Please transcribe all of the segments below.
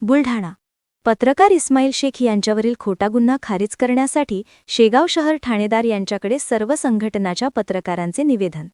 बुलढाणा. पत्रकार इस्माईल शेख यांच्यावरील खोटा गुन्हा खारिज करण्यासाठी शेगाव शहर ठाणेदार यांच्याकडे सर्व संघटनाच्या पत्रकारांचे निवेदन.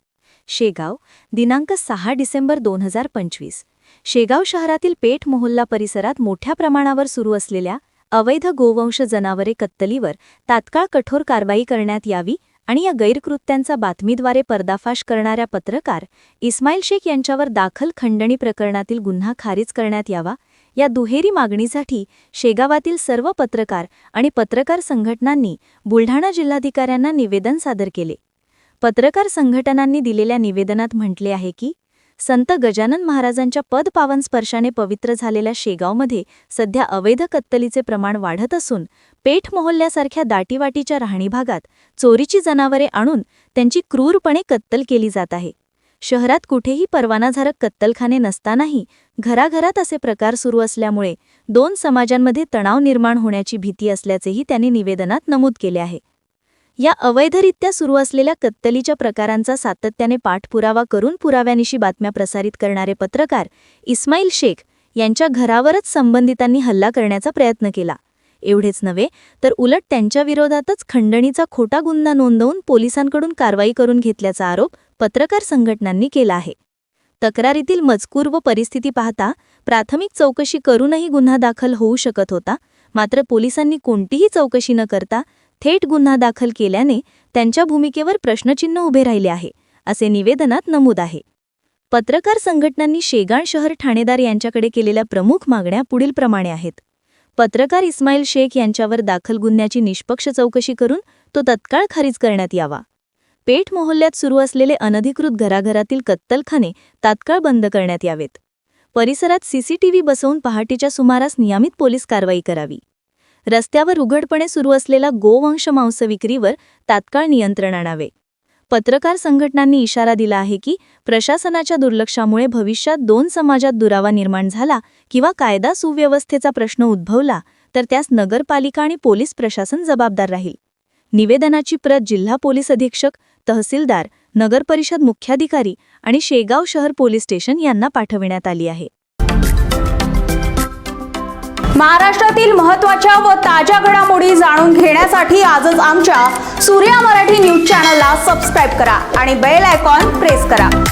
शेगाव, दिनांक 6 डिसेंबर 2025. शेगाव शहरातील पेठ मोहल्ला परिसरात मोठ्या प्रमाणावर सुरू असलेल्या अवैध गोवंश जनावरे कत्तलीवर तात्काळ कठोर कारवाई करण्यात यावी आणि या गैरकृत्यांचा बातमीद्वारे पर्दाफाश करणाऱ्या पत्रकार इस्माईल शेख यांच्यावर दाखल खंडणी प्रकरणातील गुन्हा खारिज करण्यात यावा, या दुहेरी मागणीसाठी शेगावातील सर्व पत्रकार आणि पत्रकार संघटनांनी बुलढाणा जिल्हाधिकाऱ्यांना निवेदन सादर केले. पत्रकार संघटनांनी दिलेल्या निवेदनात म्हटले आहे की संत गजानन महाराजांच्या पदपावन स्पर्शाने पवित्र झालेल्या शेगावमध्ये सध्या अवैध कत्तलीचे प्रमाण वाढत असून पेठ मोहल्ल्यासारख्या दाटीवाटीच्या राहणी भागात चोरीची जनावरे आणून त्यांची क्रूरपणे कत्तल केली जात आहे. शहरात कुठेही परवानाधारक कत्तलखाने नसतानाही घराघरात असे प्रकार सुरू असल्यामुळे दोन समाजांमध्ये तणाव निर्माण होण्याची भीती असल्याचेही त्यांनी निवेदनात नमूद केले आहे. या अवैधरित्या सुरू असलेल्या कत्तलीच्या प्रकारांचा सातत्याने पाठपुरावा करून पुराव्यानिशी बातम्या प्रसारित करणारे पत्रकार इस्माईल शेख यांच्या घरावरच संबंधितांनी हल्ला करण्याचा प्रयत्न केला. एवढेच नव्हे तर उलट त्यांच्या विरोधातच खंडणीचा खोटा गुन्हा नोंदवून पोलिसांकडून कारवाई करून घेतल्याचा आरोप पत्रकार संघटनांनी केला आहे. तक्रारीतील मजकूर व परिस्थिती पाहता प्राथमिक चौकशी करूनही गुन्हा दाखल होऊ शकत होता, मात्र पोलिसांनी कोणतीही चौकशी न करता थेट गुन्हा दाखल केल्याने त्यांच्या भूमिकेवर प्रश्नचिन्ह उभे राहिले आहे, असे निवेदनात नमूद आहे. पत्रकार संघटनांनी शेगाव शहर ठाणेदार यांच्याकडे केलेल्या प्रमुख मागण्या पुढीलप्रमाणे आहेत. पत्रकार इस्माईल शेख यांच्यावर दाखल गुन्ह्याची निष्पक्ष चौकशी करून तो तत्काळ खारिज करण्यात यावा. पेठ मोहल्ल्यात सुरू असलेले अनधिकृत घराघरातील कत्तलखाने तात्काळ बंद करण्यात यावेत. परिसरात सीसीटीव्ही बसवून पहाटेच्या सुमारास नियमित पोलीस कारवाई करावी. रस्त्यावर उघडपणे सुरू असलेला गोवंश मांस विक्रीवर तात्काळ नियंत्रण आणावे. पत्रकार संघटनांनी इशारा दिला आहे की प्रशासनाच्या दुर्लक्षामुळे भविष्यात दोन समाजात दुरावा निर्माण झाला किंवा कायदा सुव्यवस्थेचा प्रश्न उद्भवला तर त्यास नगरपालिका आणि पोलीस प्रशासन जबाबदार राहील. निवेदनाची प्रत जिल्हा पोलीस अधीक्षक, तहसीलदार, नगरपरिषद मुख्याधिकारी आणि शेगाव शहर पोलीस स्टेशन यांना पाठविण्यात आली आहे. महाराष्ट्रातील महत्त्वाच्या व ताज्या घडामोडी जाणून घेण्यासाठी आजच आमच्या सूर्या मराठी न्यूज चॅनलला सबस्क्राईब करा आणि बेल आयकॉन प्रेस करा.